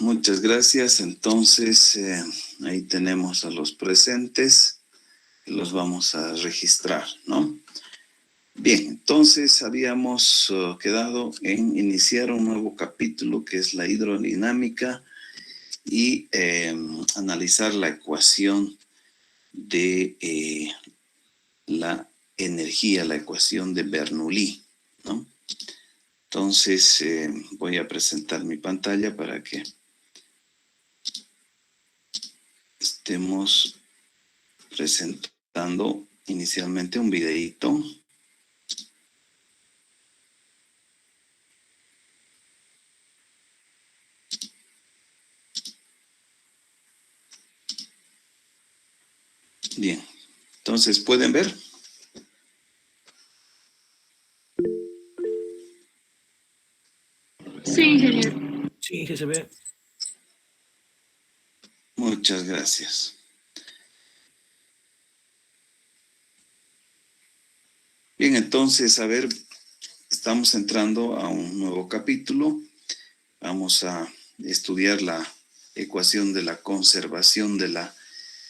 muchas gracias. Entonces, ahí tenemos a los presentes. Los vamos a registrar, ¿no? Bien, entonces habíamos quedado en iniciar un nuevo capítulo que es la hidrodinámica y analizar la ecuación de la energía, la ecuación de Bernoulli, ¿no? Entonces voy a presentar mi pantalla para que estemos presentando inicialmente un videíto. Bien, entonces, ¿pueden ver? Sí, ingeniero. Sí, que se ve. Muchas gracias. Bien, entonces, a ver, estamos entrando a un nuevo capítulo. Vamos a estudiar la ecuación de la conservación de la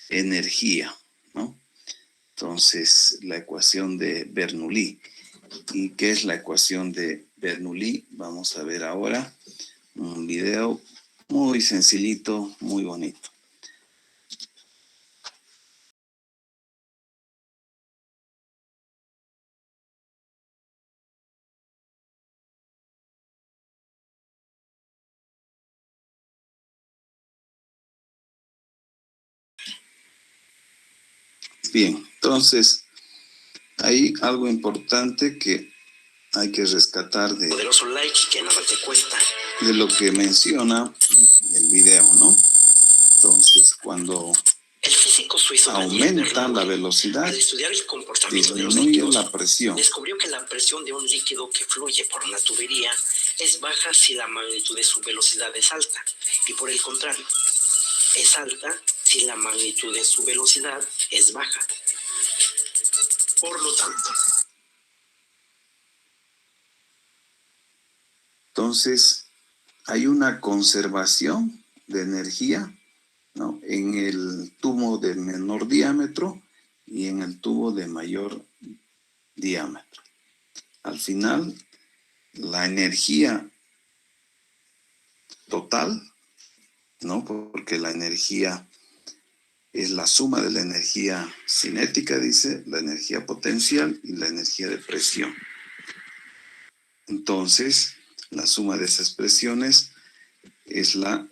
energía, ¿no? Entonces, la ecuación de Bernoulli. ¿Y qué es la ecuación de Bernoulli? Vamos a ver ahora un video muy sencillito, muy bonito. Bien, entonces, hay algo importante que hay que rescatar de Poderoso like que nada te cuesta. De lo que menciona el video, ¿no? Entonces, cuando el físico suizo aumenta la velocidad, al estudiar el comportamiento de los disminuye líquidos, la presión. descubrió que la presión de un líquido que fluye por una tubería es baja si la magnitud de su velocidad es alta, y por el contrario, es alta si la magnitud de su velocidad es baja. Por lo tanto, entonces, hay una conservación de energía, ¿no? En el tubo de menor diámetro y en el tubo de mayor diámetro. Al final, la energía total, ¿no? Porque la energía es la suma de la energía cinética, dice, la energía potencial y la energía de presión. Entonces, la suma de esas presiones es la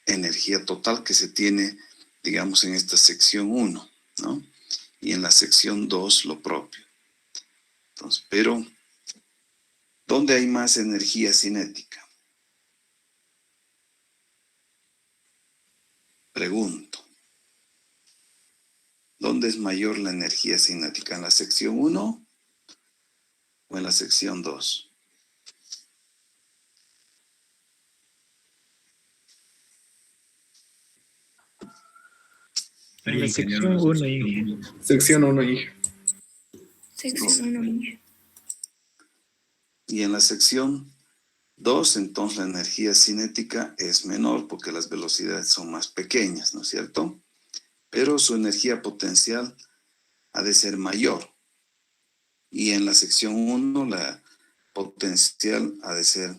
energía total que se tiene, digamos, en esta sección 1, ¿no? Y en la sección 2 lo propio. Entonces, pero, ¿dónde hay más energía cinética? Pregunto. ¿Dónde es mayor la energía cinética? ¿En la sección 1 o en la sección 2? en la sección 1, Inge. Sección 1, Inge. Sección 1, Inge. Y en la sección 2, entonces la energía cinética es menor porque las velocidades son más pequeñas, ¿no es cierto? Pero su energía potencial ha de ser mayor. Y en la sección 1, la potencial ha de ser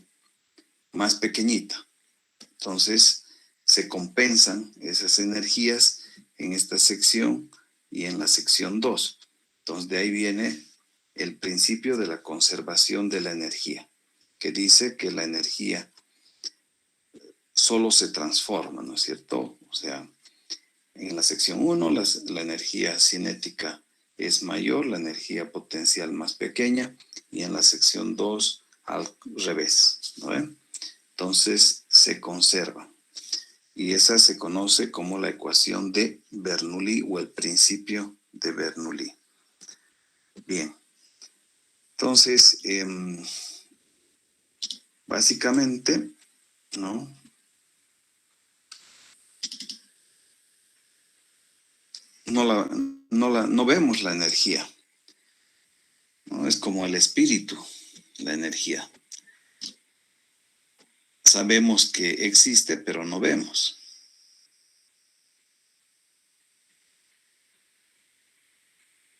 más pequeñita. Entonces, se compensan esas energías en esta sección y en la sección 2. Entonces, de ahí viene el principio de la conservación de la energía, que dice que la energía solo se transforma, ¿no es cierto? O sea, en la sección 1 la energía cinética es mayor, la energía potencial más pequeña, y en la sección 2 al revés, ¿no ven? Entonces se conserva. Y esa se conoce como la ecuación de Bernoulli o el principio de Bernoulli. Bien. Entonces, básicamente, ¿no? No vemos la energía, ¿no? Es como el espíritu, la energía. sabemos que existe, pero no vemos.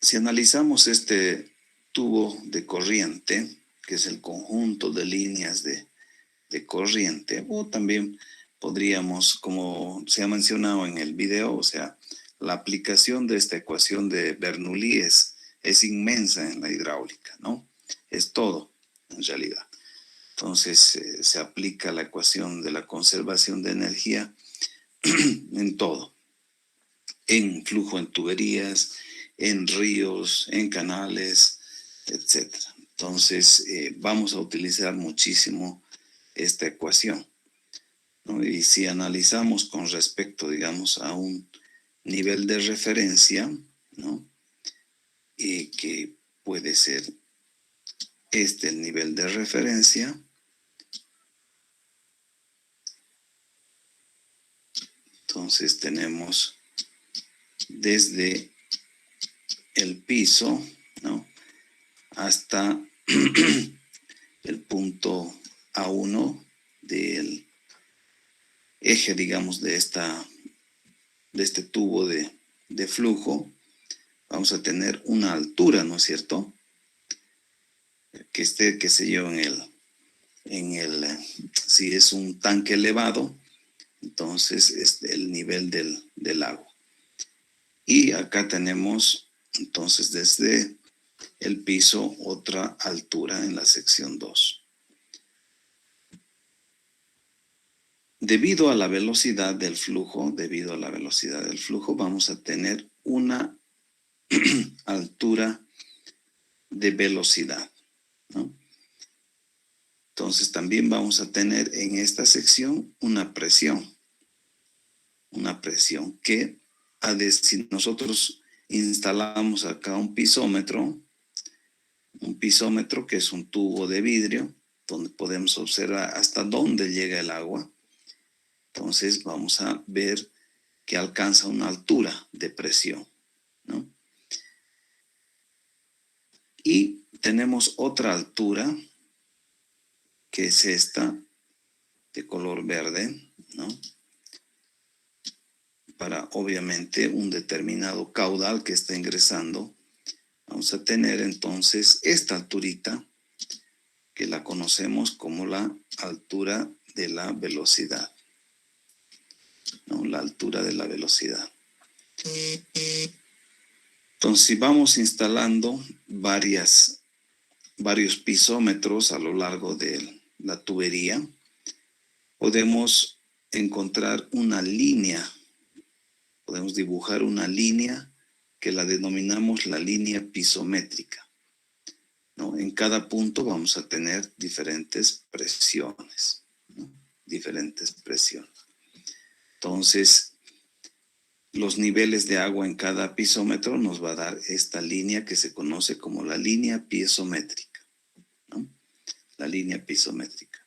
Si analizamos este tubo de corriente, que es el conjunto de líneas de corriente, o también podríamos, como se ha mencionado en el video, o sea, la aplicación de esta ecuación de Bernoulli es inmensa en la hidráulica, ¿no? Es todo, en realidad. Entonces, se aplica la ecuación de la conservación de energía en todo, en flujo en tuberías, en ríos, en canales, etc. Entonces, vamos a utilizar muchísimo esta ecuación, ¿no? Y si analizamos con respecto, digamos, a un nivel de referencia, ¿no? Que puede ser el nivel de referencia. Entonces tenemos desde el piso, ¿no? Hasta el punto A1 del eje, digamos, de este tubo de flujo. Vamos a tener una altura, ¿no es cierto? Que esté, qué sé yo, si es un tanque elevado, entonces es el nivel del agua. Y acá tenemos, entonces, desde el piso, otra altura en la sección 2. Debido a la velocidad del flujo, vamos a tener una altura de velocidad, ¿no? Entonces también vamos a tener en esta sección una presión que si nosotros instalamos acá un pisómetro que es un tubo de vidrio donde podemos observar hasta dónde llega el agua, entonces vamos a ver que alcanza una altura de presión, ¿no? Y tenemos otra altura que es esta de color verde, ¿no? Para obviamente un determinado caudal que está ingresando, vamos a tener entonces esta alturita que la conocemos como la altura de la velocidad, ¿no? La altura de la velocidad. Entonces, si vamos instalando varios pisómetros a lo largo de la tubería, podemos encontrar una línea, podemos dibujar una línea que la denominamos la línea pisométrica, ¿no? En cada punto vamos a tener diferentes presiones, ¿no? Diferentes presiones. Entonces, los niveles de agua en cada pisómetro nos va a dar esta línea que se conoce como la línea piezométrica, ¿no? La línea piezométrica.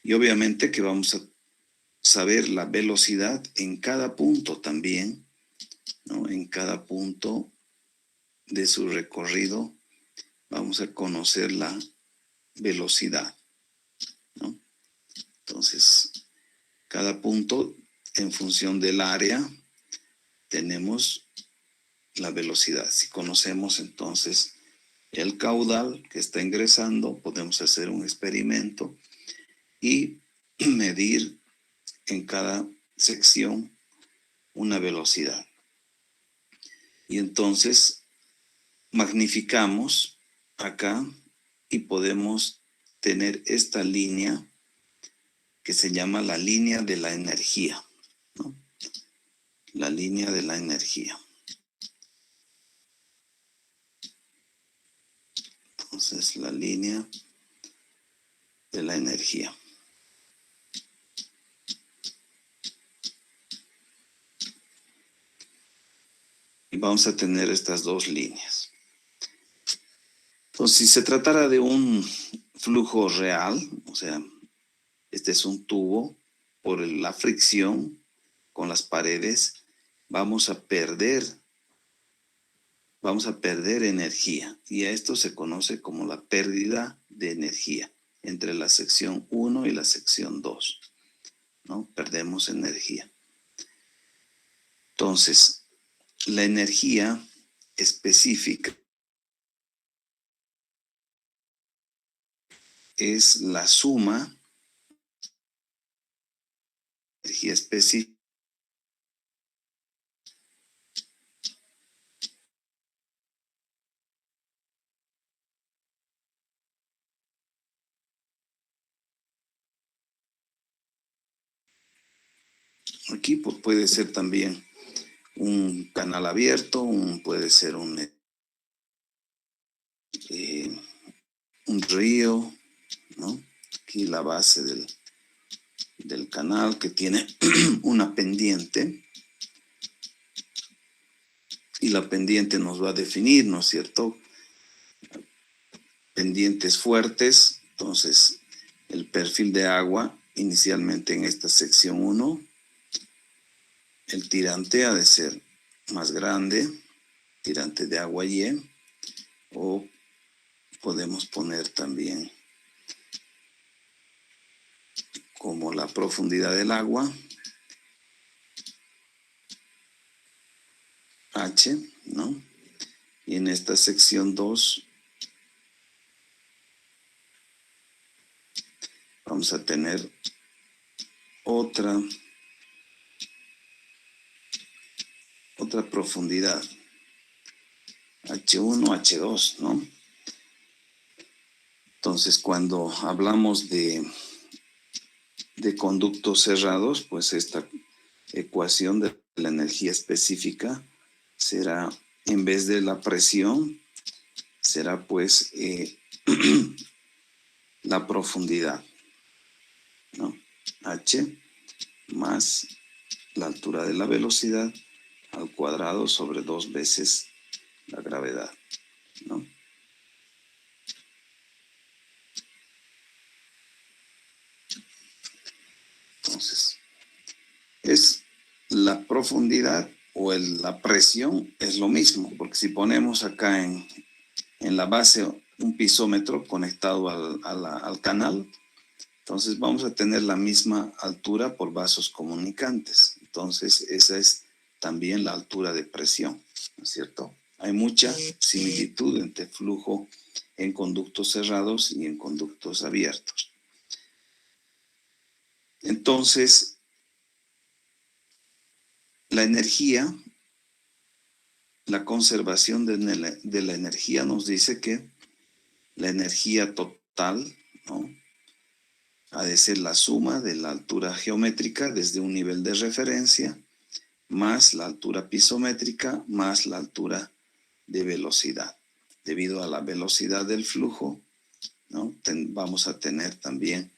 Y obviamente que vamos a saber la velocidad en cada punto también, ¿no? En cada punto de su recorrido vamos a conocer la velocidad, ¿no? Entonces, cada punto en función del área tenemos la velocidad. Si conocemos entonces el caudal que está ingresando, podemos hacer un experimento y medir en cada sección una velocidad. Y entonces magnificamos acá y podemos tener esta línea que se llama la línea de la energía, ¿no? La línea de la energía. Entonces, la línea de la energía. Y vamos a tener estas dos líneas. Entonces, si se tratara de un flujo real, o sea, este es un tubo, por la fricción con las paredes, vamos a perder energía. Y a esto se conoce como la pérdida de energía entre la sección 1 y la sección 2, ¿no? Perdemos energía. Entonces, la energía específica es la suma de energía específica aquí, pues puede ser también un canal abierto, puede ser un río, ¿no? Aquí la base del canal que tiene una pendiente, y la pendiente nos va a definir, ¿no es cierto? Pendientes fuertes, entonces el perfil de agua inicialmente en esta sección 1, el tirante ha de ser más grande, tirante de agua Y, o podemos poner también como la profundidad del agua, H, ¿no? Y en esta sección 2 vamos a tener otra profundidad, H1, H2, ¿no? Entonces, cuando hablamos de conductos cerrados, pues esta ecuación de la energía específica será, en vez de la presión, será pues la profundidad, ¿no? H más la altura de la velocidad al cuadrado sobre 2 veces la gravedad, ¿no? Entonces, es la profundidad o la presión es lo mismo, porque si ponemos acá en la base un pisómetro conectado al canal, entonces vamos a tener la misma altura por vasos comunicantes. Entonces esa es también la altura de presión, ¿no es cierto? Hay mucha similitud entre flujo en conductos cerrados y en conductos abiertos. Entonces, la energía, la conservación de la energía nos dice que la energía total, ¿no?, ha de ser la suma de la altura geométrica desde un nivel de referencia más la altura pisométrica más la altura de velocidad. Debido a la velocidad del flujo, ¿no?, vamos a tener también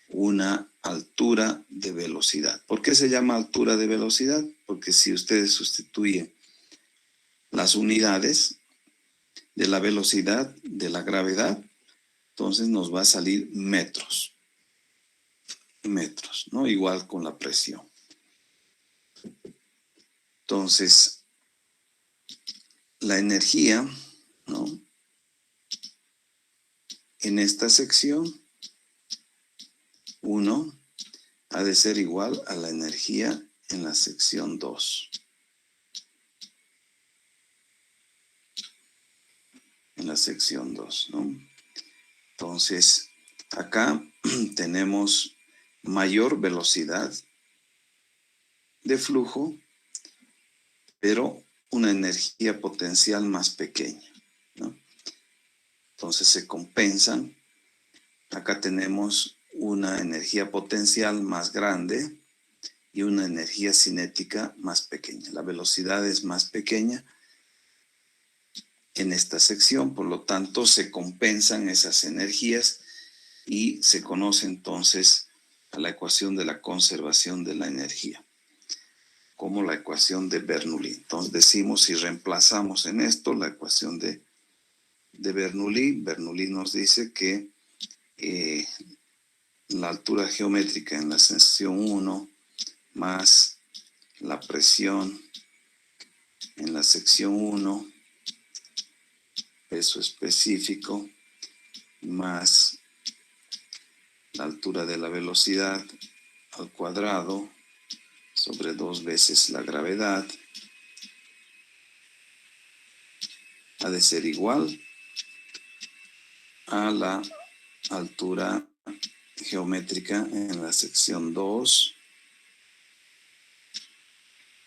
una altura de velocidad. ¿Por qué se llama altura de velocidad? Porque si ustedes sustituyen las unidades de la velocidad de la gravedad, entonces nos va a salir metros, ¿no? Igual con la presión. Entonces, la energía, ¿no?, en esta sección 1 ha de ser igual a la energía en la sección 2. En la sección 2, ¿no? Entonces, acá tenemos mayor velocidad de flujo, pero una energía potencial más pequeña, ¿no? Entonces se compensan. Acá tenemos una energía potencial más grande y una energía cinética más pequeña. La velocidad es más pequeña en esta sección, por lo tanto se compensan esas energías y se conoce entonces a la ecuación de la conservación de la energía como la ecuación de Bernoulli. Entonces decimos, si reemplazamos en esto la ecuación de Bernoulli nos dice que la altura geométrica en la sección 1 más la presión en la sección 1, peso específico, más la altura de la velocidad al cuadrado sobre 2 veces la gravedad ha de ser igual a la altura geométrica en la sección 2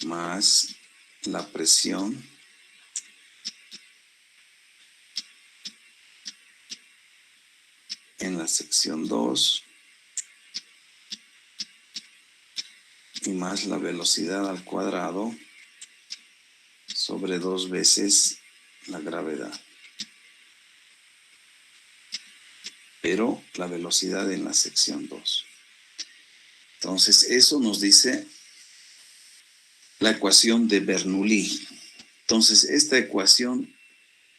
más la presión en la sección 2 y más la velocidad al cuadrado sobre 2 veces la gravedad. Pero la velocidad en la sección 2. Entonces, eso nos dice la ecuación de Bernoulli. Entonces, esta ecuación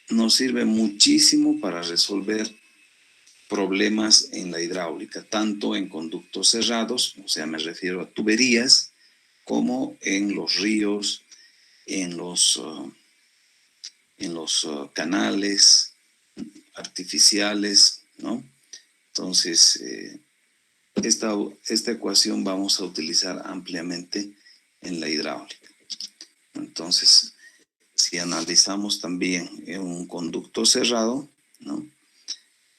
nos sirve muchísimo para resolver problemas en la hidráulica, tanto en conductos cerrados, o sea, me refiero a tuberías, como en los ríos, en los canales artificiales, ¿no? Entonces, esta ecuación vamos a utilizar ampliamente en la hidráulica. Entonces, si analizamos también en un conducto cerrado, ¿no?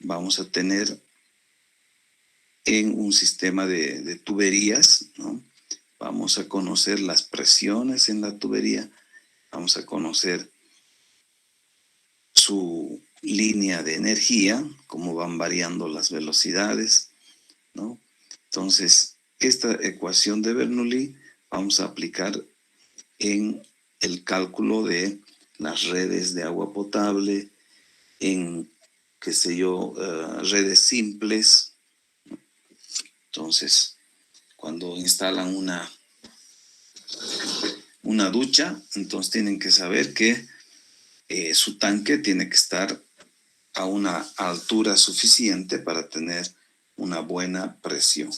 Vamos a tener en un sistema de tuberías, ¿no? Vamos a conocer las presiones en la tubería, vamos a conocer su línea de energía, cómo van variando las velocidades, ¿no? Entonces, esta ecuación de Bernoulli vamos a aplicar en el cálculo de las redes de agua potable, en, qué sé yo, redes simples. Entonces, cuando instalan una ducha, entonces tienen que saber que su tanque tiene que estar a una altura suficiente para tener una buena presión,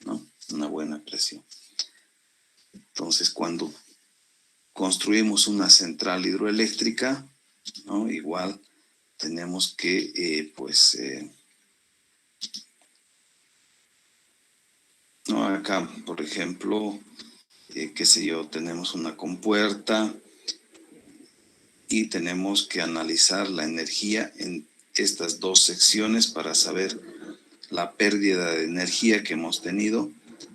¿no? Una buena presión. Entonces, cuando construimos una central hidroeléctrica, ¿no? Igual tenemos que, ¿no? Acá, por ejemplo, qué sé yo, tenemos una compuerta y tenemos que analizar la energía en estas dos secciones para saber la pérdida de energía que hemos tenido.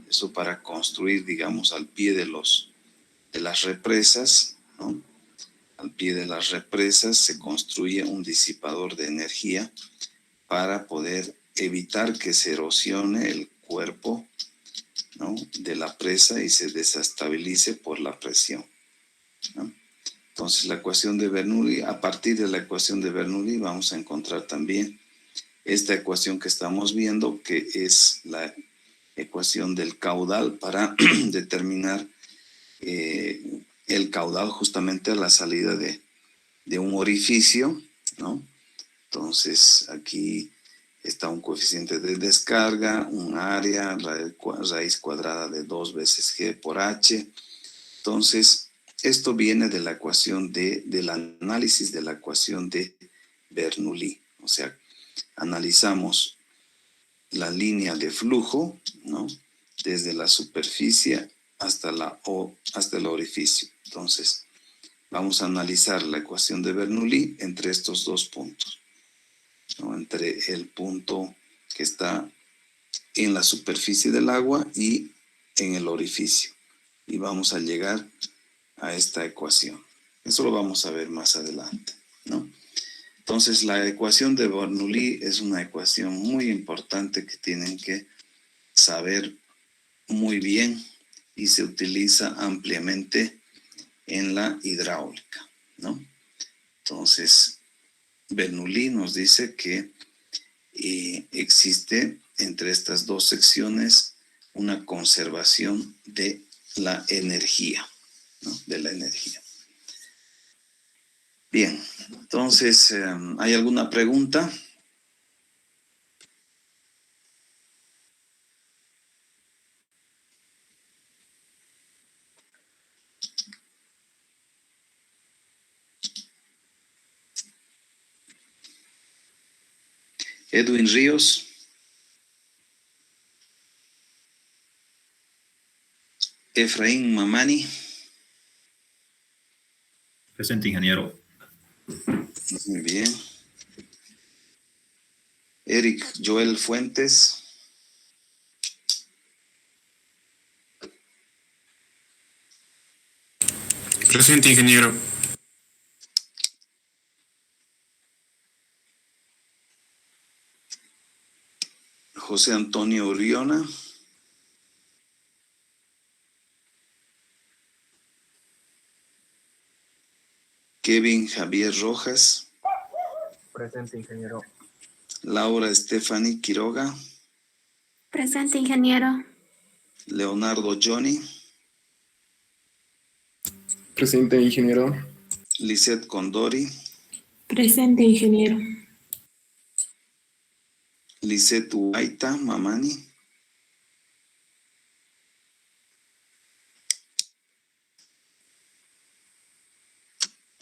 Eso para construir, digamos, al pie de las represas, ¿no? Al pie de las represas se construye un disipador de energía para poder evitar que se erosione el cuerpo, ¿no? De la presa y se desestabilice por la presión, ¿no? Entonces la ecuación de Bernoulli, a partir de la ecuación de Bernoulli vamos a encontrar también esta ecuación que estamos viendo, que es la ecuación del caudal para determinar el caudal justamente a la salida de un orificio, ¿no? Entonces aquí está un coeficiente de descarga, un área, raíz cuadrada de 2 veces G por H. Entonces, esto viene de la ecuación del análisis de la ecuación de Bernoulli. O sea, analizamos la línea de flujo, ¿no? Desde la superficie hasta el orificio. Entonces, vamos a analizar la ecuación de Bernoulli entre estos dos puntos, ¿no? Entre el punto que está en la superficie del agua y en el orificio. Y vamos a llegar a esta ecuación. Eso lo vamos a ver más adelante, ¿no? Entonces, la ecuación de Bernoulli es una ecuación muy importante que tienen que saber muy bien y se utiliza ampliamente en la hidráulica, ¿no? Entonces, Bernoulli nos dice que existe entre estas dos secciones una conservación de la energía, ¿no? De la energía. Bien, entonces, ¿hay alguna pregunta? Edwin Ríos. Efraín Mamani. Presente, ingeniero. Muy bien. Eric Joel Fuentes. Presente, ingeniero. José Antonio Uriona. Kevin Javier Rojas. Presente, ingeniero. Laura Stephanie Quiroga. Presente, ingeniero. Leonardo Johnny. Presente, ingeniero. Lisette Condori. Presente, ingeniero. Lisette Huaita Mamani.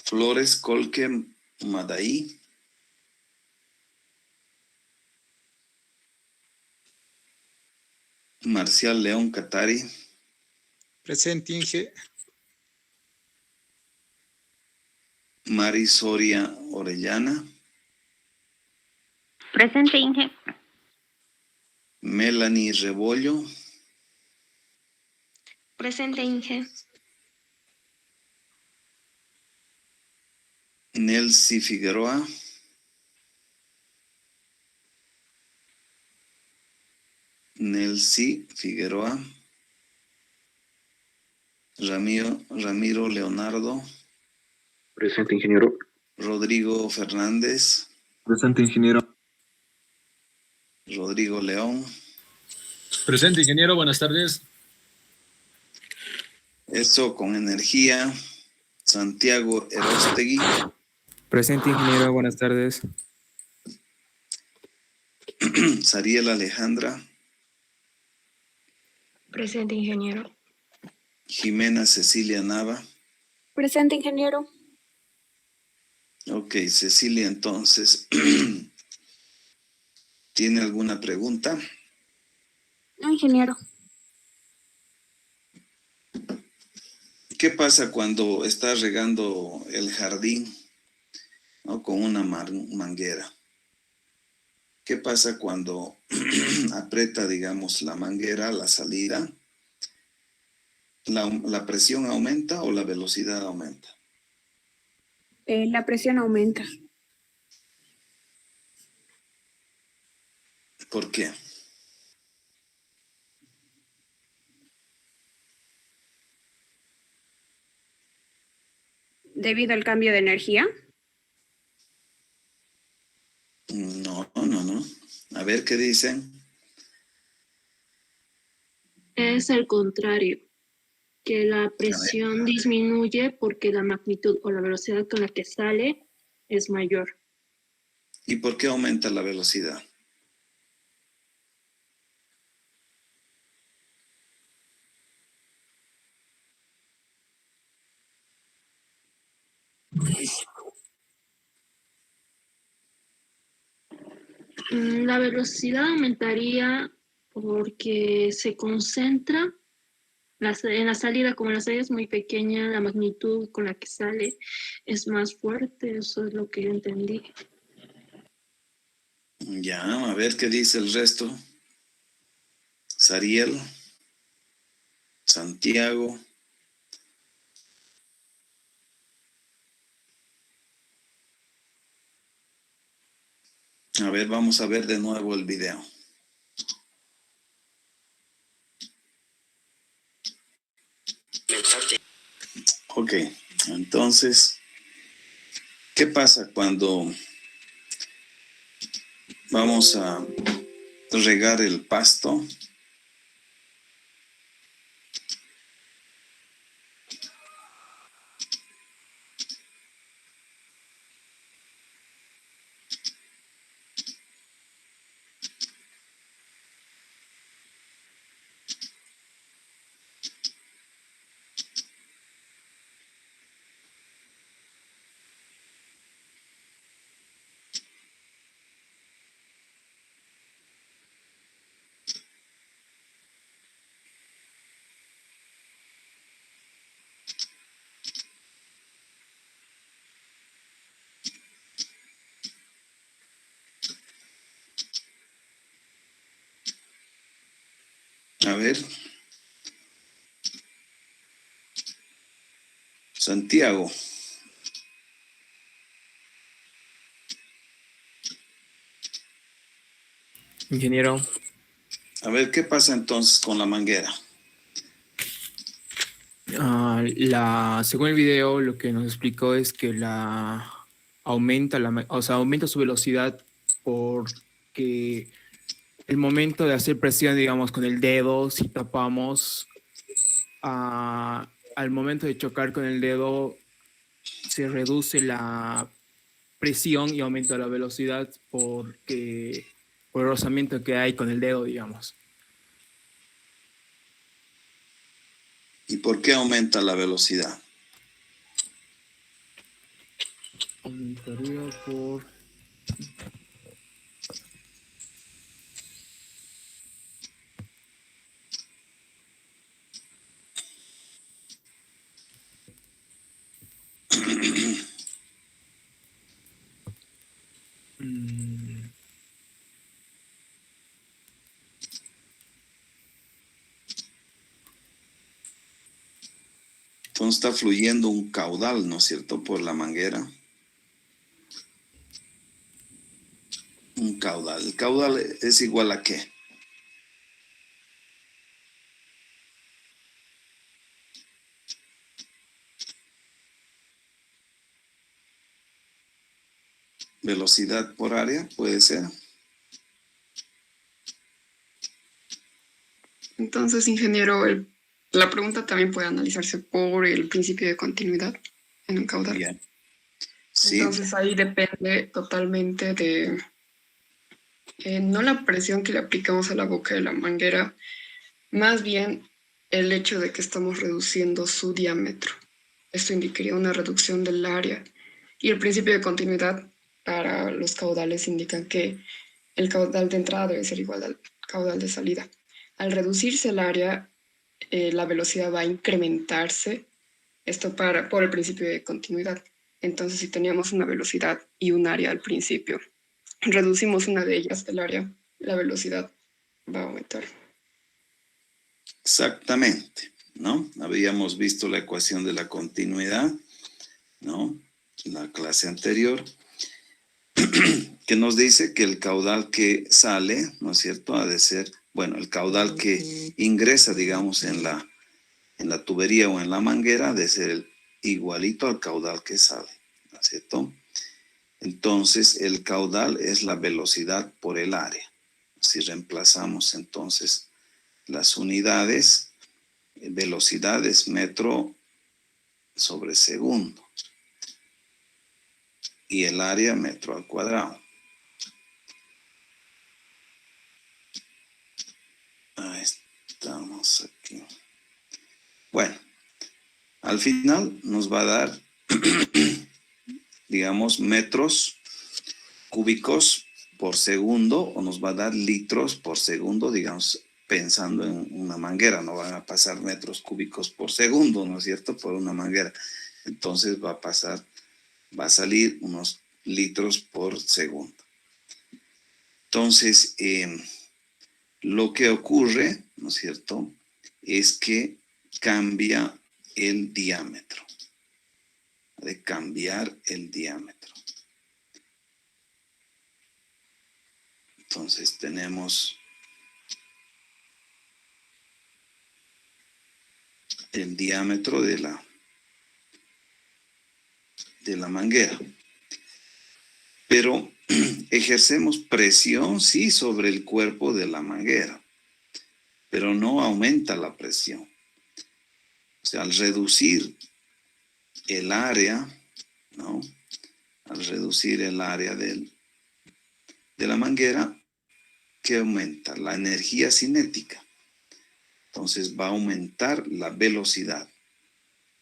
Flores Colque Madaí. Marcial León Catari. Presente, Inge. Mari Soria Orellana. Presente, Inge. Melanie Rebollo. Presente, Inge. Nelcy Figueroa. Nelcy Figueroa. Ramiro Leonardo. Presente, ingeniero. Rodrigo Fernández. Presente, ingeniero. Rodrigo León. Presente, ingeniero. Buenas tardes. Esto con energía. Santiago Erostegui. Presente, ingeniero. Buenas tardes. Sariel Alejandra. Presente, ingeniero. Jimena Cecilia Nava. Presente, ingeniero. Ok, Cecilia, entonces, ¿tiene alguna pregunta? No, ingeniero. ¿Qué pasa cuando estás regando el jardín, ¿no? Con una manguera? ¿Qué pasa cuando aprieta, digamos, la manguera, la salida? ¿La presión aumenta o la velocidad aumenta? La presión aumenta. ¿Por qué? ¿Debido al cambio de energía? No. A ver qué dicen. Es el contrario, que la A ver, presión disminuye porque la magnitud o la velocidad con la que sale es mayor. ¿y por qué aumenta la velocidad? La velocidad aumentaría porque se concentra en la salida, como la salida es muy pequeña, la magnitud con la que sale es más fuerte, eso es lo que yo entendí. Ya, a ver qué dice el resto. Sariel, Santiago. A ver, vamos a ver de nuevo el video. Ok, entonces, ¿qué pasa cuando vamos a regar el pasto? ver. Santiago. Ingeniero. A ver, ¿qué pasa entonces con la manguera? Según el video, lo que nos explicó es que aumenta su velocidad porque el momento de hacer presión, digamos, con el dedo, si tapamos, al momento de chocar con el dedo, se reduce la presión y aumenta la velocidad por el rozamiento que hay con el dedo, digamos. ¿Y por qué aumenta la velocidad? Aumentaría por... Entonces está fluyendo un caudal, ¿no es cierto?, por la manguera. Un caudal. ¿El caudal es igual a qué? Velocidad por área, puede ser. Entonces, ingeniero, la pregunta también puede analizarse por el principio de continuidad en un caudal. Bien. Sí. Entonces, ahí depende totalmente de, no la presión que le aplicamos a la boca de la manguera, más bien el hecho de que estamos reduciendo su diámetro. Esto indicaría una reducción del área. Y el principio de continuidad para los caudales indica que el caudal de entrada debe ser igual al caudal de salida. Al reducirse el área, la velocidad va a incrementarse, esto por el principio de continuidad. Entonces, si teníamos una velocidad y un área al principio, reducimos una de ellas, el área, la velocidad va a aumentar. Exactamente, ¿no? Habíamos visto la ecuación de la continuidad, ¿no? En la clase anterior, que nos dice que el caudal que sale, ¿no es cierto?, ha de ser, bueno, el caudal que ingresa, digamos, en la tubería o en la manguera, ha de ser igualito al caudal que sale, ¿no es cierto? Entonces, el caudal es la velocidad por el área. Si reemplazamos entonces las unidades, velocidad es metro sobre segundo y el área metro al cuadrado. Ahí estamos aquí. Bueno, al final nos va a dar, digamos, metros cúbicos por segundo, o nos va a dar litros por segundo, digamos, pensando en una manguera. No van a pasar metros cúbicos por segundo, ¿no es cierto?, por una manguera. Entonces va a salir unos litros por segundo. Entonces, lo que ocurre, ¿no es cierto?, es que cambia el diámetro. De cambiar el diámetro. Entonces tenemos el diámetro de la manguera. Pero ejercemos presión, sí, sobre el cuerpo de la manguera, pero no aumenta la presión. O sea, al reducir el área, ¿no?, al reducir el área de la manguera, ¿qué aumenta? La energía cinética. Entonces va a aumentar la velocidad.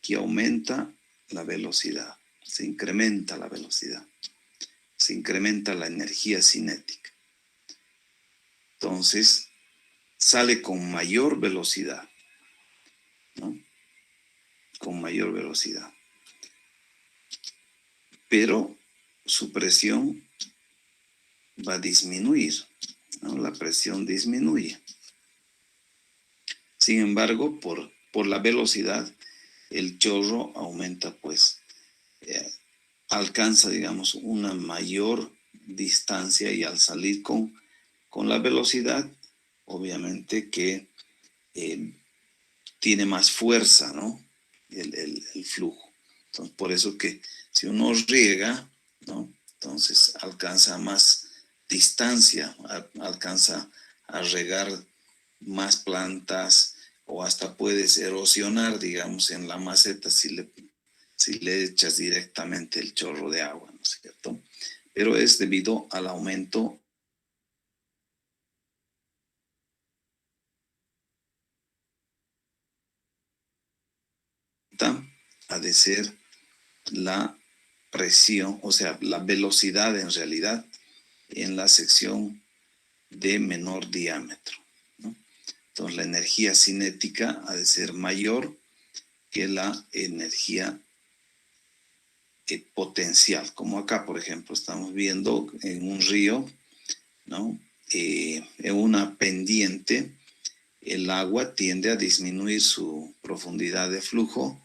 ¿Qué aumenta? La velocidad. Se incrementa la velocidad. Se incrementa la energía cinética. Entonces sale con mayor velocidad, ¿no? Con mayor velocidad. Pero su presión va a disminuir, ¿no? La presión disminuye. Sin embargo, por la velocidad, el chorro aumenta, pues, alcanza, digamos, una mayor distancia y al salir con la velocidad, obviamente que tiene más fuerza, ¿no? El flujo. Entonces, por eso que si uno riega, ¿no? Entonces alcanza más distancia, alcanza a regar más plantas o hasta puedes erosionar, digamos, en la maceta si le echas directamente el chorro de agua, ¿no es cierto? Pero es debido al aumento ha de ser la presión, o sea, la velocidad en realidad en la sección de menor diámetro, ¿no? Entonces la energía cinética ha de ser mayor que la energía potencial, como acá, por ejemplo, estamos viendo en un río, ¿no? En una pendiente, el agua tiende a disminuir su profundidad de flujo,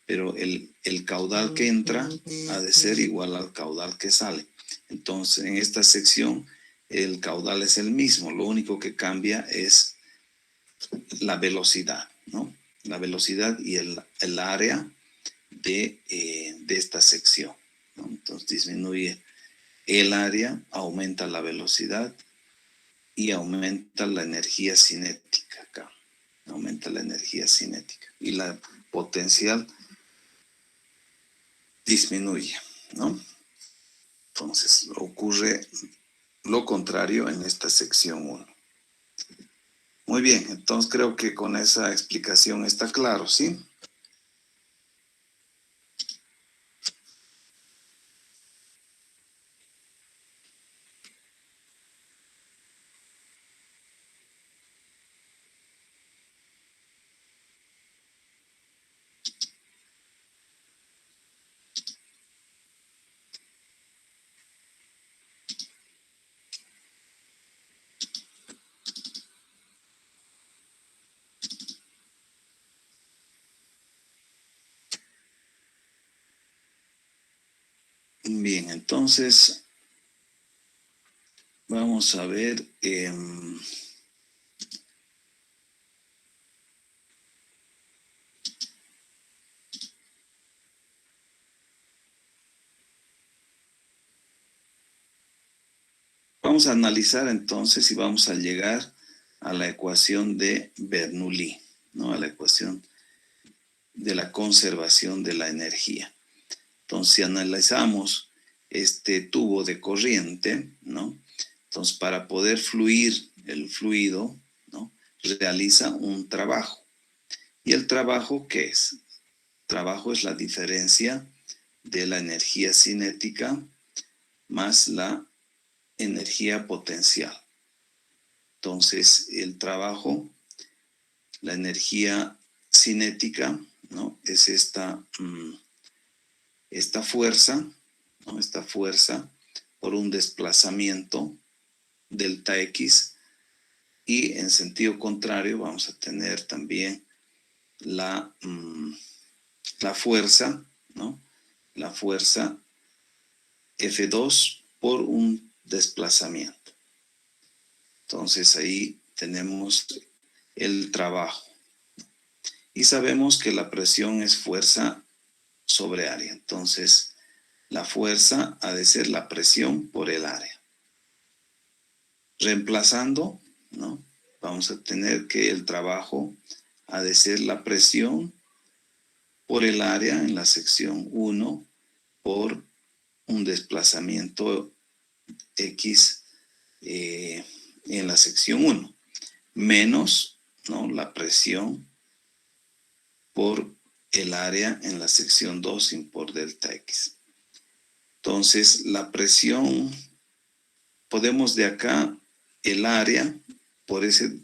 pero el caudal que entra ha de ser igual al caudal que sale. Entonces, en esta sección, el caudal es el mismo, lo único que cambia es la velocidad, ¿no? La velocidad y el área de esta sección, ¿no? Entonces, disminuye el área, aumenta la velocidad y aumenta la energía cinética acá. Aumenta la energía cinética. Y la potencial disminuye, ¿no? Entonces ocurre lo contrario en esta sección 1. Muy bien, entonces creo que con esa explicación está claro, ¿sí? Bien, entonces vamos a ver vamos a analizar entonces y vamos a llegar a la ecuación de Bernoulli, ¿no? A la ecuación de la conservación de la energía. Entonces, si analizamos este tubo de corriente, ¿no? Entonces, para poder fluir el fluido, ¿no? Realiza un trabajo. ¿Y el trabajo qué es? Trabajo es la diferencia de la energía cinética más la energía potencial. Entonces, el trabajo, la energía cinética, ¿no? Es esta fuerza, ¿no? Esta fuerza por un desplazamiento delta X, y en sentido contrario vamos a tener también la fuerza, ¿no? La fuerza F2 por un desplazamiento. Entonces ahí tenemos el trabajo. Y sabemos que la presión es fuerza sobre área. Entonces, la fuerza ha de ser la presión por el área. Reemplazando, ¿no? Vamos a tener que el trabajo ha de ser la presión por el área en la sección 1 por un desplazamiento X en la sección 1, menos, ¿no? La presión por el área en la sección 2 sin por delta X. Entonces, la presión, podemos de acá, el área, por ese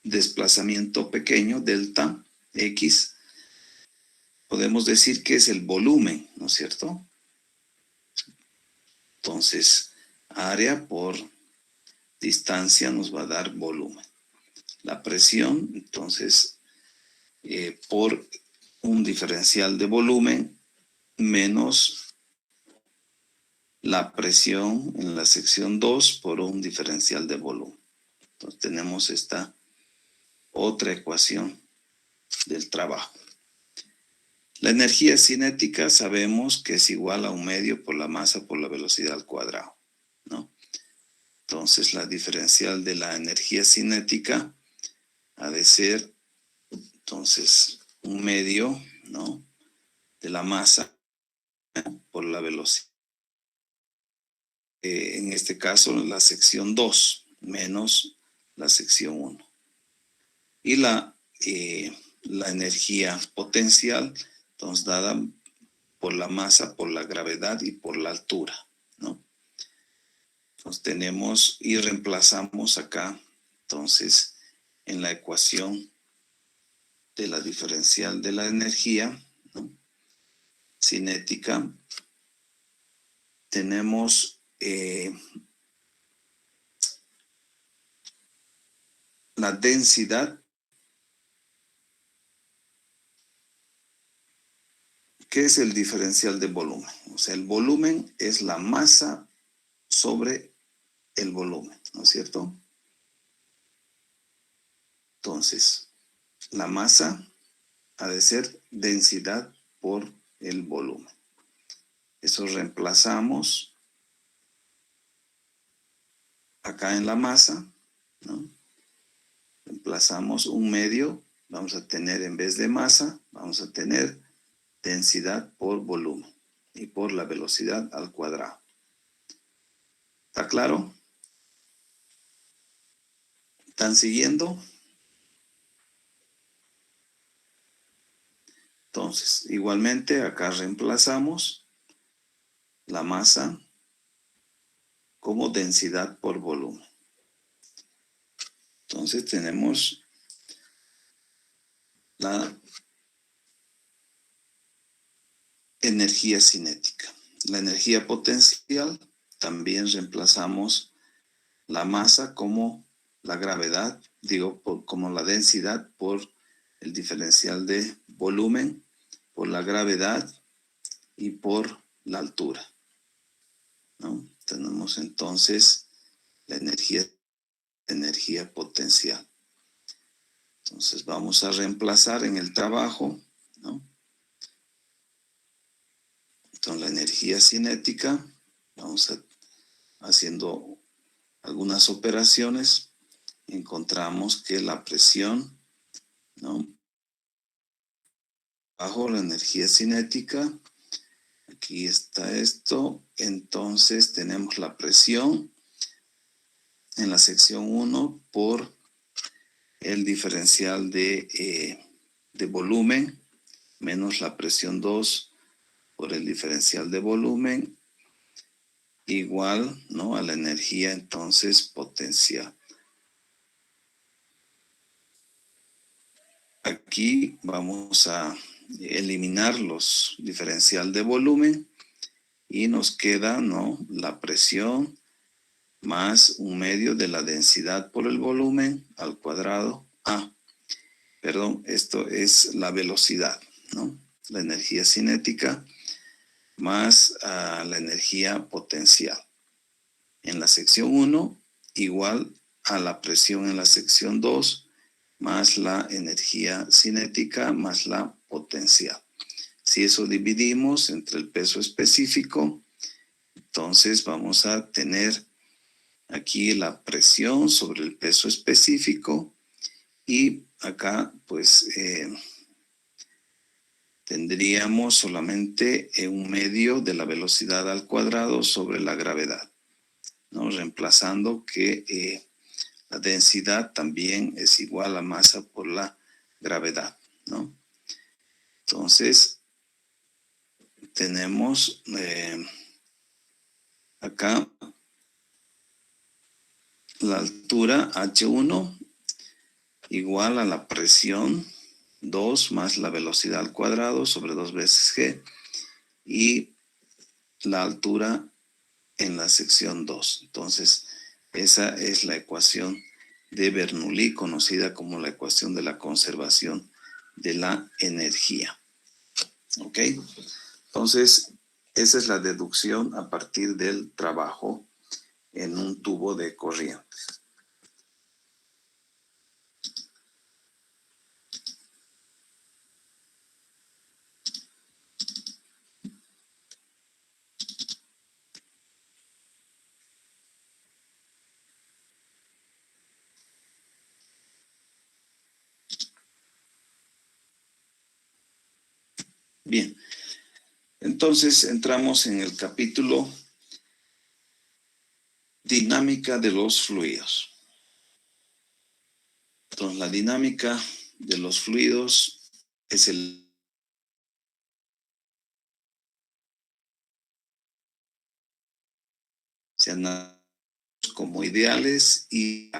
desplazamiento pequeño, delta X, podemos decir que es el volumen, ¿no es cierto? Entonces, área por distancia nos va a dar volumen. La presión, entonces, por un diferencial de volumen menos la presión en la sección 2 por un diferencial de volumen. Entonces tenemos esta otra ecuación del trabajo. La energía cinética sabemos que es igual a 1/2 por la masa por la velocidad al cuadrado, ¿no? Entonces la diferencial de la energía cinética ha de ser, entonces, 1/2, ¿no?, de la masa por la velocidad. En este caso, la sección 2 menos la sección 1. Y la energía potencial, entonces, dada por la masa, por la gravedad y por la altura, ¿no? Entonces tenemos y reemplazamos acá, entonces, en la ecuación de la diferencial de la energía, ¿no?, cinética, tenemos la densidad, que es el diferencial de volumen. O sea, el volumen es la masa sobre el volumen, ¿no es cierto? Entonces, la masa ha de ser densidad por el volumen. Eso reemplazamos acá en la masa, ¿no? Reemplazamos 1/2, vamos a tener en vez de masa, vamos a tener densidad por volumen y por la velocidad al cuadrado. ¿Está claro? ¿Están siguiendo? Entonces, igualmente acá reemplazamos la masa como densidad por volumen. Entonces tenemos la energía cinética. La energía potencial, también reemplazamos la masa como la gravedad, como la densidad por el diferencial de volumen, por la gravedad y por la altura, ¿no? Tenemos entonces la energía potencial. Entonces vamos a reemplazar en el trabajo, ¿no? Entonces la energía cinética, vamos haciendo algunas operaciones, encontramos que la presión, ¿no?, bajo la energía cinética, aquí está esto, entonces tenemos la presión en la sección 1 por el diferencial de volumen menos la presión 2 por el diferencial de volumen igual, ¿no?, a la energía entonces potencial. Aquí vamos a eliminar los diferencial de volumen y nos queda, ¿no?, la presión más 1/2 de la densidad por el volumen al cuadrado. Perdón, esto es la velocidad, ¿no? La energía cinética más la energía potencial. En la sección 1, igual a la presión en la sección 2, más la energía cinética, más la potencial. Si eso dividimos entre el peso específico, entonces vamos a tener aquí la presión sobre el peso específico y acá pues tendríamos solamente 1/2 de la velocidad al cuadrado sobre la gravedad, ¿no?, reemplazando que la densidad también es igual a masa por la gravedad, ¿no? Entonces, tenemos acá la altura H1 igual a la presión 2 más la velocidad al cuadrado sobre 2 veces G y la altura en la sección 2. Entonces, esa es la ecuación de Bernoulli, conocida como la ecuación de la conservación de la energía. ¿Ok? Entonces, esa es la deducción a partir del trabajo en un tubo de corrientes. Bien, entonces entramos en el capítulo dinámica de los fluidos. Entonces, la dinámica de los fluidos es se analizan como ideales y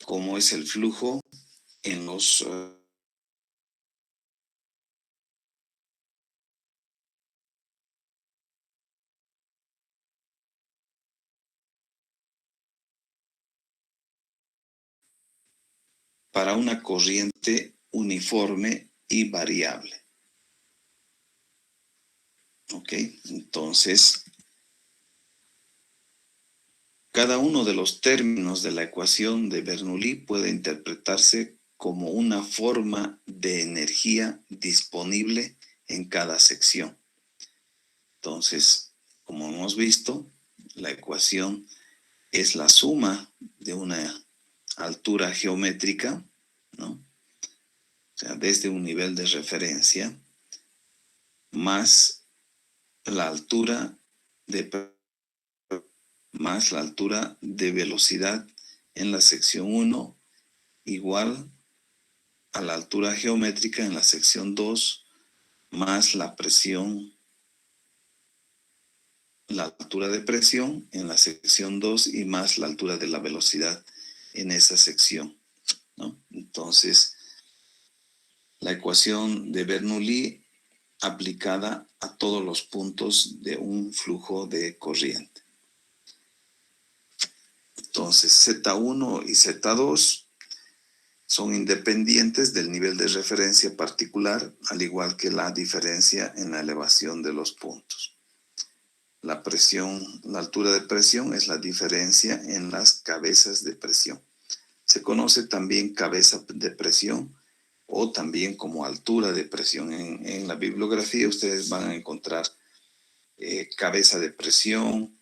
cómo es el flujo en los para una corriente uniforme y variable. ¿Ok? Entonces, cada uno de los términos de la ecuación de Bernoulli puede interpretarse como una forma de energía disponible en cada sección. Entonces, como hemos visto, la ecuación es la suma de una altura geométrica, ¿no? O sea, desde un nivel de referencia, más la altura de velocidad en la sección 1 igual a la altura geométrica en la sección 2 más la presión, la altura de presión en la sección 2 y más la altura de la velocidad en esa sección, ¿no? Entonces, la ecuación de Bernoulli aplicada a todos los puntos de un flujo de corriente. Entonces, Z1 y Z2 son independientes del nivel de referencia particular, al igual que la diferencia en la elevación de los puntos. La presión, la altura de presión es la diferencia en las cabezas de presión. Se conoce también cabeza de presión o también como altura de presión. En la bibliografía ustedes van a encontrar cabeza de presión,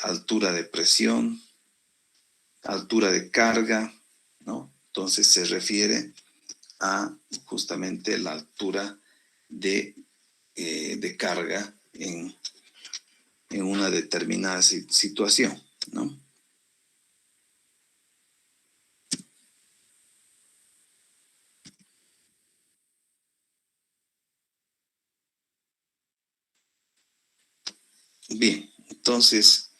altura de presión, altura de carga, ¿no? Entonces se refiere a justamente la altura de carga en una determinada situación, ¿no? Bien, entonces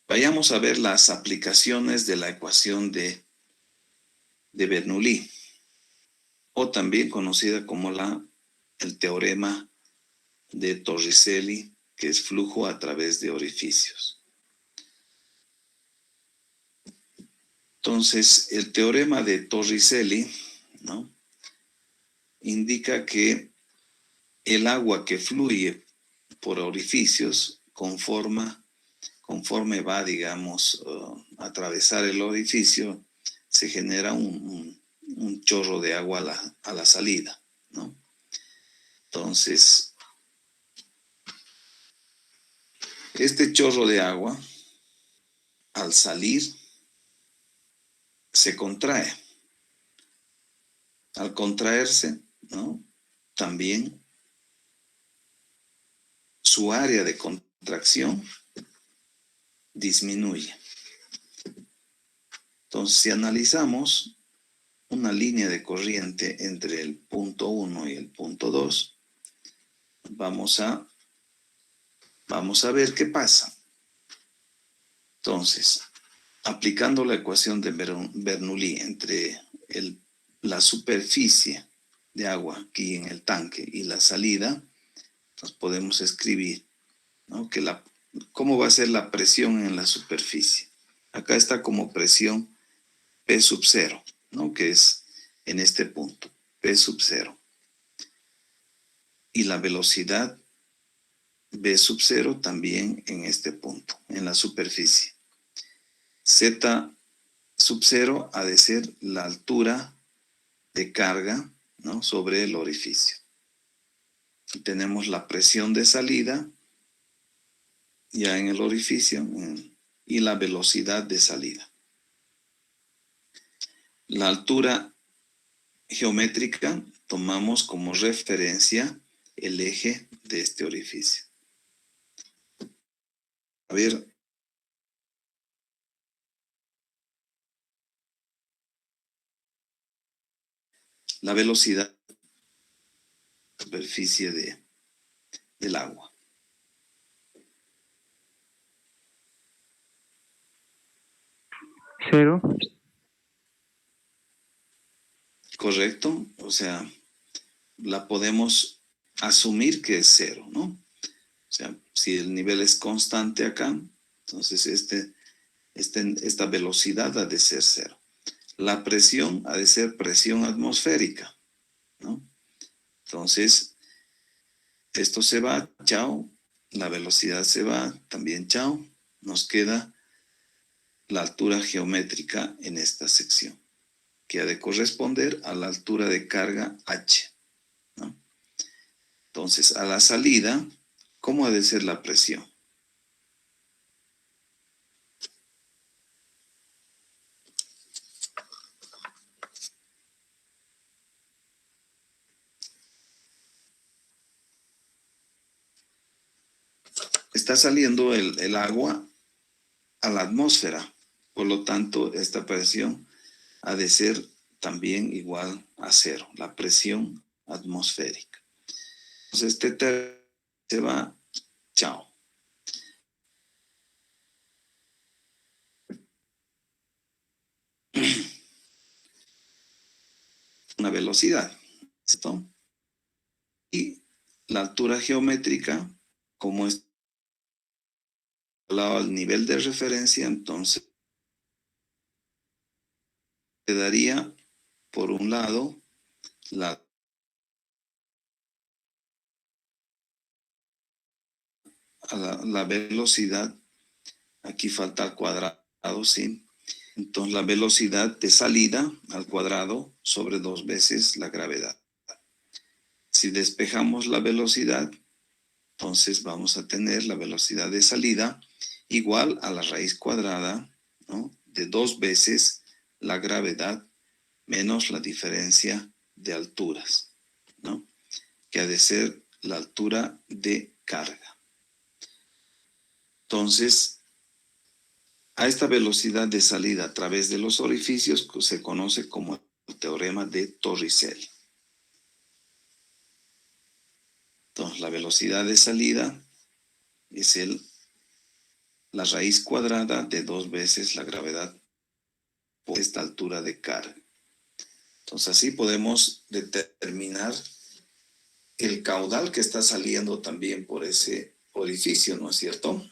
vayamos a ver las aplicaciones de la ecuación de Bernoulli, o también conocida como el teorema de Torricelli, que es flujo a través de orificios. Entonces, el teorema de Torricelli, ¿no?, indica que el agua que fluye por orificios conforme va, digamos, a atravesar el orificio, se genera un chorro de agua a la salida, ¿no? Entonces, este chorro de agua, al salir, se contrae. Al contraerse, ¿no?, también su área de contracción disminuye. Entonces, si analizamos una línea de corriente entre el punto 1 y el punto 2, vamos a ver qué pasa. Entonces, aplicando la ecuación de Bernoulli entre la superficie de agua aquí en el tanque y la salida, nos podemos escribir, ¿no? ¿Cómo va a ser la presión en la superficie? Acá está como presión P sub 0, ¿no? Que es en este punto, P sub 0. Y la velocidad V sub 0 también en este punto, en la superficie. Z sub 0 ha de ser la altura de carga, ¿no? Sobre el orificio. Y tenemos la presión de salida ya en el orificio y la velocidad de salida. La altura geométrica tomamos como referencia el eje de este orificio. A ver, la velocidad de la superficie del agua. Cero. Correcto, o sea, la podemos asumir que es 0, ¿no? O sea, si el nivel es constante acá, entonces esta velocidad ha de ser 0. La presión ha de ser presión atmosférica, ¿no? Entonces, esto se va, chao, la velocidad se va, también chao, nos queda la altura geométrica en esta sección, que ha de corresponder a la altura de carga H, ¿no? Entonces, a la salida, ¿cómo ha de ser la presión? Está saliendo el agua a la atmósfera, por lo tanto, esta presión ha de ser también igual a 0, la presión atmosférica. Entonces, este se va, chao. Una velocidad, ¿cierto? Y la altura geométrica, como es al nivel de referencia, entonces quedaría por un lado la velocidad, aquí falta el cuadrado, ¿sí? Entonces la velocidad de salida al cuadrado sobre 2 veces la gravedad. Si despejamos la velocidad, entonces vamos a tener la velocidad de salida igual a la raíz cuadrada, ¿no? De 2 veces la gravedad menos la diferencia de alturas, ¿no? Que ha de ser la altura de carga. Entonces, a esta velocidad de salida a través de los orificios se conoce como el teorema de Torricelli. Entonces, la velocidad de salida es la raíz cuadrada de 2 veces la gravedad por esta altura de carga. Entonces, así podemos determinar el caudal que está saliendo también por ese orificio, ¿no es cierto?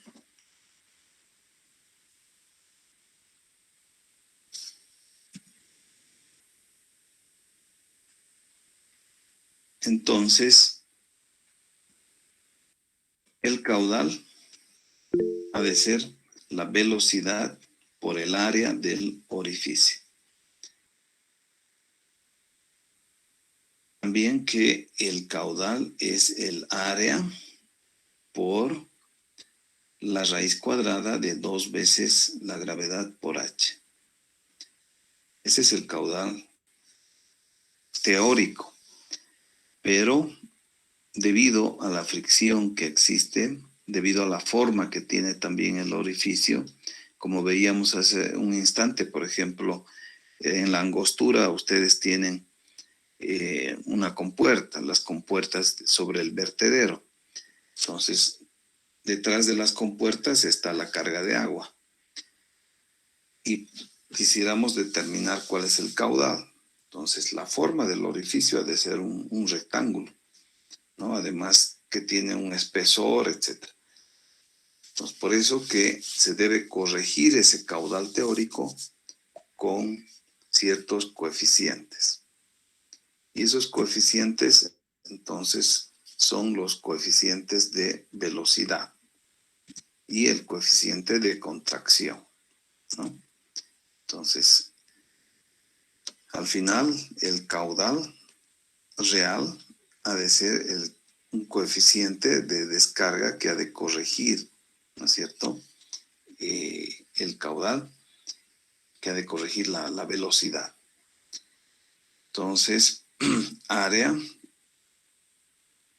Entonces, el caudal ha de ser la velocidad por el área del orificio. También que el caudal es el área por la raíz cuadrada de 2 veces la gravedad por H. Ese es el caudal teórico. Pero debido a la fricción que existe, debido a la forma que tiene también el orificio, como veíamos hace un instante, por ejemplo, en la angostura ustedes tienen una compuerta, las compuertas sobre el vertedero. Entonces, detrás de las compuertas está la carga de agua. y quisiéramos determinar cuál es el caudal. Entonces, la forma del orificio ha de ser un rectángulo, ¿no? Además que tiene un espesor, etc. Entonces, por eso que se debe corregir ese caudal teórico con ciertos coeficientes. Y esos coeficientes, entonces, son los coeficientes de velocidad y el coeficiente de contracción, ¿no? Entonces, al final, el caudal real ha de ser un coeficiente de descarga que ha de corregir, ¿no es cierto? El caudal que ha de corregir la velocidad. Entonces, área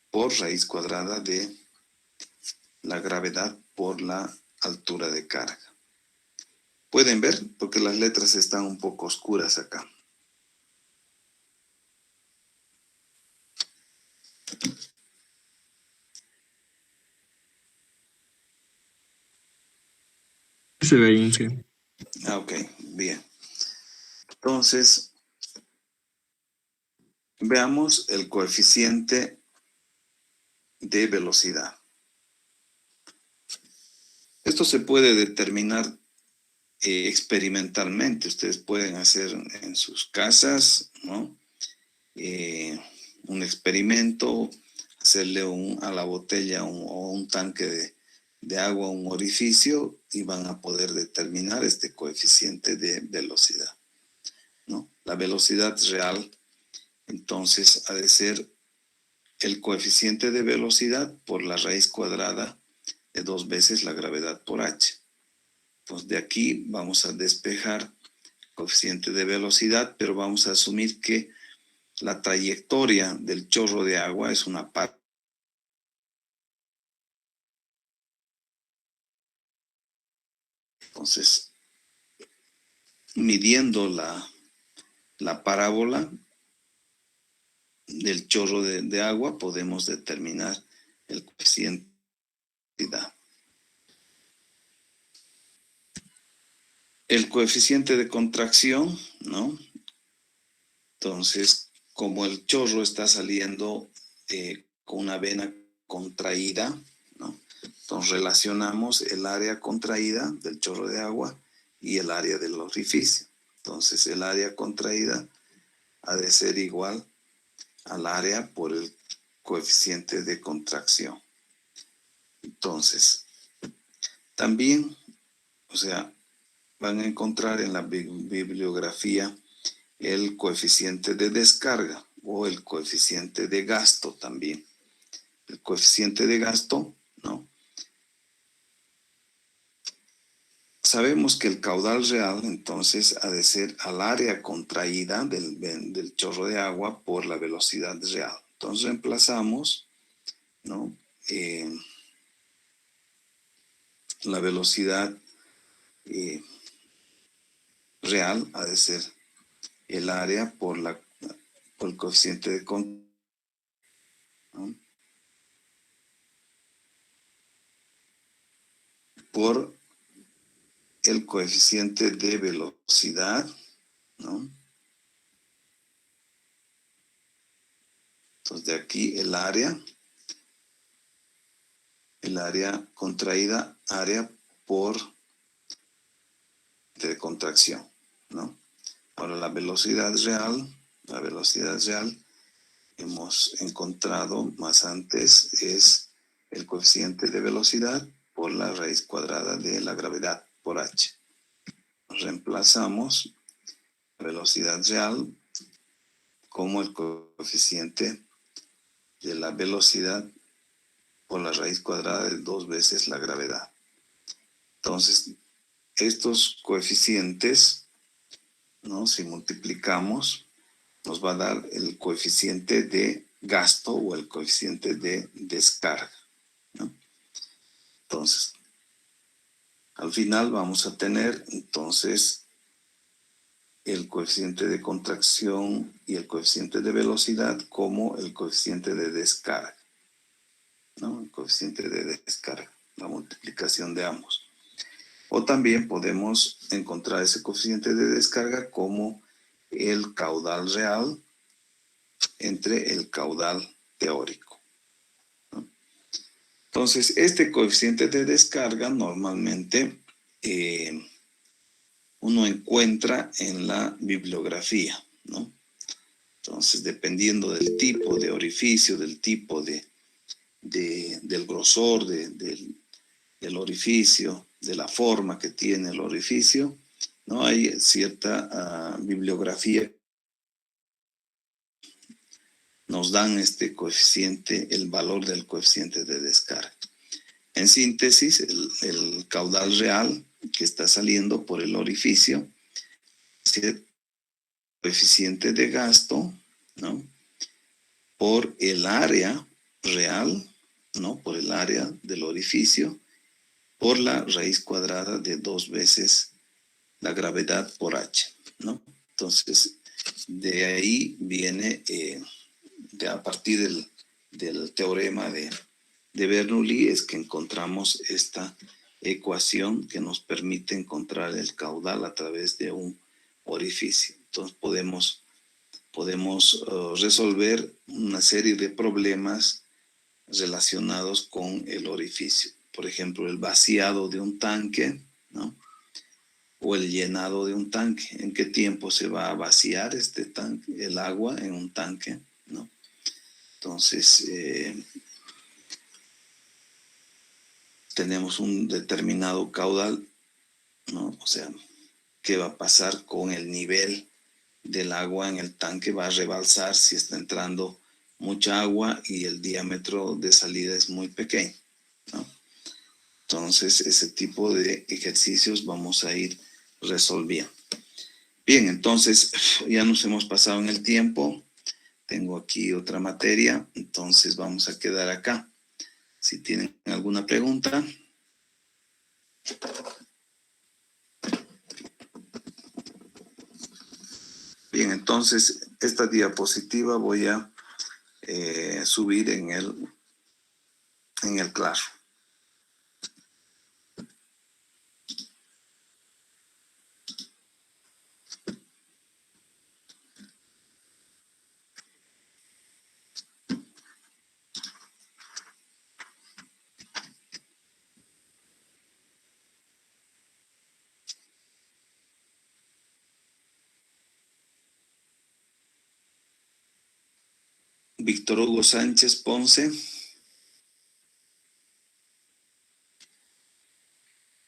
por raíz cuadrada de la gravedad por la altura de carga. ¿Pueden ver? Porque las letras están un poco oscuras acá. Se ve, Inge. Ok, bien. Entonces, veamos el coeficiente de velocidad. Esto se puede determinar experimentalmente. Ustedes pueden hacer en sus casas, ¿no? Un experimento, hacerle a la botella o un tanque de agua un orificio y van a poder determinar este coeficiente de velocidad, ¿no? La velocidad real, entonces, ha de ser el coeficiente de velocidad por la raíz cuadrada de 2 veces la gravedad por h. Entonces, de aquí vamos a despejar el coeficiente de velocidad, pero vamos a asumir que la trayectoria del chorro de agua es una parte. Entonces, midiendo la parábola del chorro de agua, podemos determinar el coeficiente de velocidad. El coeficiente de contracción, ¿no? Entonces, como el chorro está saliendo con una vena contraída, ¿no? Entonces relacionamos el área contraída del chorro de agua y el área del orificio. Entonces el área contraída ha de ser igual al área por el coeficiente de contracción. Entonces, también, o sea, van a encontrar en la bibliografía el coeficiente de descarga o el coeficiente de gasto también. El coeficiente de gasto, ¿no? Sabemos que el caudal real, entonces, ha de ser al área contraída del chorro de agua por la velocidad real. Entonces, reemplazamos, ¿no? La velocidad real ha de ser el área por el coeficiente de contracción, ¿no? Por el coeficiente de velocidad, ¿no? Entonces, de aquí el área contraída, área por de contracción, ¿no? Ahora la velocidad real hemos encontrado más antes es el coeficiente de velocidad por la raíz cuadrada de la gravedad por h. Reemplazamos la velocidad real como el coeficiente de la velocidad por la raíz cuadrada de 2 veces la gravedad. Entonces, estos coeficientes, ¿no? Si multiplicamos, nos va a dar el coeficiente de gasto o el coeficiente de descarga, ¿no? Entonces, al final vamos a tener, entonces, el coeficiente de contracción y el coeficiente de velocidad como el coeficiente de descarga, ¿no? El coeficiente de descarga, la multiplicación de ambos. O también podemos encontrar ese coeficiente de descarga como el caudal real entre el caudal teórico, ¿no? Entonces, este coeficiente de descarga normalmente uno encuentra en la bibliografía, ¿no? Entonces, dependiendo del tipo de orificio, del tipo del grosor del orificio, de la forma que tiene el orificio, ¿no? Hay cierta bibliografía. Nos dan este coeficiente, el valor del coeficiente de descarga. En síntesis, el caudal real que está saliendo por el orificio es el coeficiente de gasto, ¿no? Por el área real, ¿no? Por el área del orificio, por la raíz cuadrada de 2 veces la gravedad por h, ¿no? Entonces, de ahí viene, a partir del teorema de Bernoulli, es que encontramos esta ecuación que nos permite encontrar el caudal a través de un orificio. Entonces, podemos resolver una serie de problemas relacionados con el orificio. Por ejemplo, el vaciado de un tanque, ¿no? O el llenado de un tanque. ¿En qué tiempo se va a vaciar este tanque, el agua en un tanque, ¿no? Entonces, tenemos un determinado caudal, ¿no? O sea, ¿qué va a pasar con el nivel del agua en el tanque? Va a rebalsar si está entrando mucha agua y el diámetro de salida es muy pequeño, ¿no? Entonces, ese tipo de ejercicios vamos a ir resolviendo. Bien, entonces ya nos hemos pasado en el tiempo. Tengo aquí otra materia, entonces vamos a quedar acá. Si tienen alguna pregunta. Bien, entonces esta diapositiva voy a subir en el Claro. Víctor Hugo Sánchez Ponce.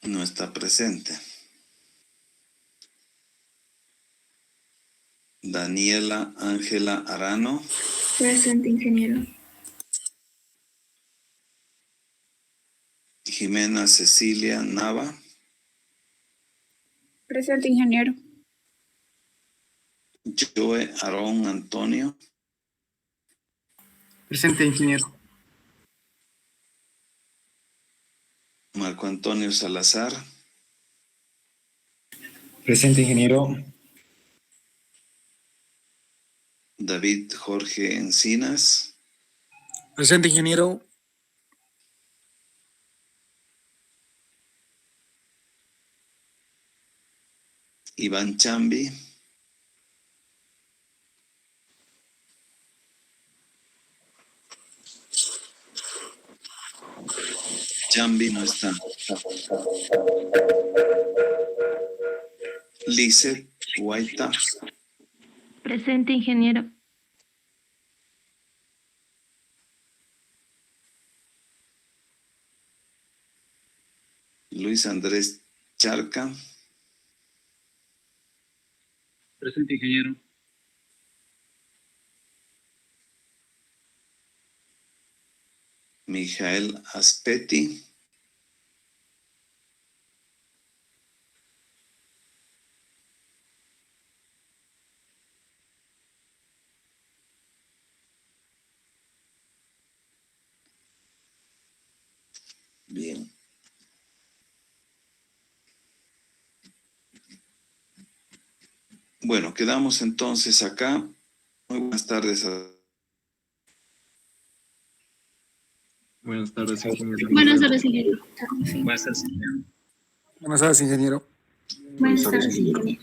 No está presente. Daniela Ángela Arano. Presente, ingeniero. Jimena Cecilia Nava. Presente, ingeniero. Joe Aarón Antonio. Presente, ingeniero. Marco Antonio Salazar. Presente, ingeniero. David Jorge Encinas. Presente, ingeniero. Iván Chambi. Chambi no está. Lizeth Guaita. Presente, ingeniero. Luis Andrés Charca. Presente, ingeniero. Mijael Aspetti. Bien. Bueno, quedamos entonces acá. Muy buenas tardes. Buenas tardes, ingeniero. Buenas tardes, ingeniero. Buenas tardes, ingeniero. Buenas tardes, ingeniero. Buenas tardes, ingeniero.